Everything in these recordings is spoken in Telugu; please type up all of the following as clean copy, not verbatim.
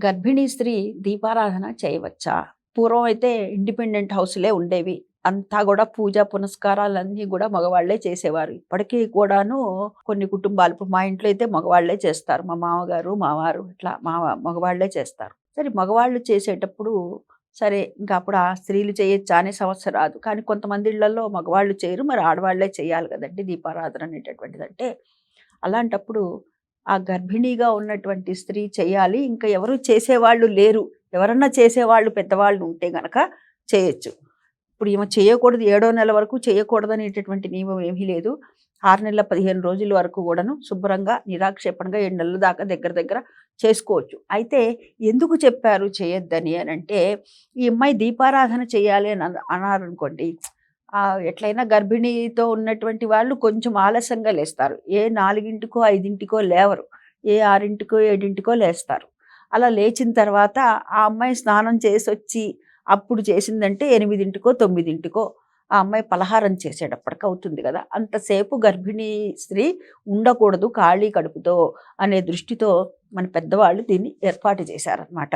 గర్భిణీ స్త్రీ దీపారాధన చేయవచ్చా? పూర్వం అయితే ఇండిపెండెంట్ హౌస్‌లే ఉండేవి. అంతా గూడా పూజ పునస్కారాలన్నీ గూడా మగవాళ్ళే చేసేవారు. ఇప్పటికీ కూడాను కొన్ని కుటుంబాలు ఇప్పుడు మా ఇంట్లో అయితే మగవాళ్ళే చేస్తారు. మా మామగారు, మా వారు ఇట్లా మగవాళ్ళే చేస్తారు. సరే మగవాళ్ళు చేసేటప్పుడు సరే ఇంక అప్పుడు ఆ స్త్రీలు చేయొచ్చా అనే సమస్య రాదు. కానీ కొంతమంది ఇళ్లల్లో మగవాళ్ళు చేయరు. మరి ఆడవాళ్ళే చేయాలి గదండీ దీపారాధన అనేటటువంటిదంటే. అలాంటప్పుడు ఆ గర్భిణీగా ఉన్నటువంటి స్త్రీ చేయాలి. ఇంకా ఎవరు చేసేవాళ్ళు లేరు. ఎవరన్నా చేసేవాళ్ళు పెద్దవాళ్ళు ఉంటే గనక చేయొచ్చు. ఇప్పుడు ఈమె చేయకూడదు, ఏడో నెల వరకు చేయకూడదనేటటువంటి నియమం ఏమీ లేదు. 6 నెలల 15 రోజుల వరకు కూడాను శుభ్రంగా నిరాక్షేపణగా 7 నెలల దాకా దగ్గర దగ్గర చేసుకోవచ్చు. అయితే ఎందుకు చెప్పారు చేయొద్దని అనంటే, ఈ అమ్మాయి దీపారాధన చేయాలి అని అన్నారనుకోండి, ఎట్లయినా గర్భిణీతో ఉన్నటువంటి వాళ్ళు కొంచెం ఆలస్యంగా లేస్తారు. ఏ 4కో, 5కో లేవరు. ఏ 6కో, 7కో లేస్తారు. అలా లేచిన తర్వాత ఆ అమ్మాయి స్నానం చేసొచ్చి అప్పుడు చేసిందంటే 8కో, 9కో ఆ అమ్మాయి పలహారం చేసేటప్పటికి అవుతుంది కదా! అంతసేపు గర్భిణీ స్త్రీ ఉండకూడదు ఖాళీ కడుపుతో అనే దృష్టితో మన పెద్దవాళ్ళు దీన్ని ఏర్పాటు చేశారనమాట.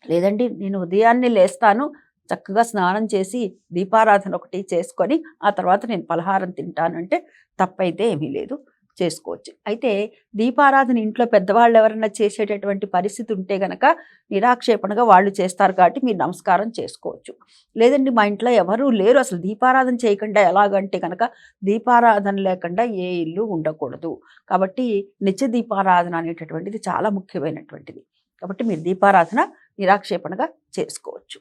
లేదండి నేను ఉదయాన్నే లేస్తాను, చక్కగా స్నానం చేసి దీపారాధన ఒకటి చేసుకొని ఆ తర్వాత నేను పలహారం తింటానంటే తప్పైతే ఏమీ లేదు, చేసుకోవచ్చు. అయితే దీపారాధన ఇంట్లో పెద్దవాళ్ళు ఎవరన్నా చేసేటటువంటి పరిస్థితి ఉంటే గనక నిరాక్షేపణగా వాళ్ళు చేస్తారు కాబట్టి మీరు నమస్కారం చేసుకోవచ్చు. లేదండి మా ఇంట్లో ఎవరూ లేరు అసలు దీపారాధన చేయకుండా ఎలాగంటే గనక దీపారాధన లేకుండా ఏ ఇల్లు ఉండకూడదు. కాబట్టి నిత్య దీపారాధన అనేటటువంటిది చాలా ముఖ్యమైనటువంటిది. కాబట్టి మీరు దీపారాధన నిరాక్షేపణగా చేసుకోవచ్చు.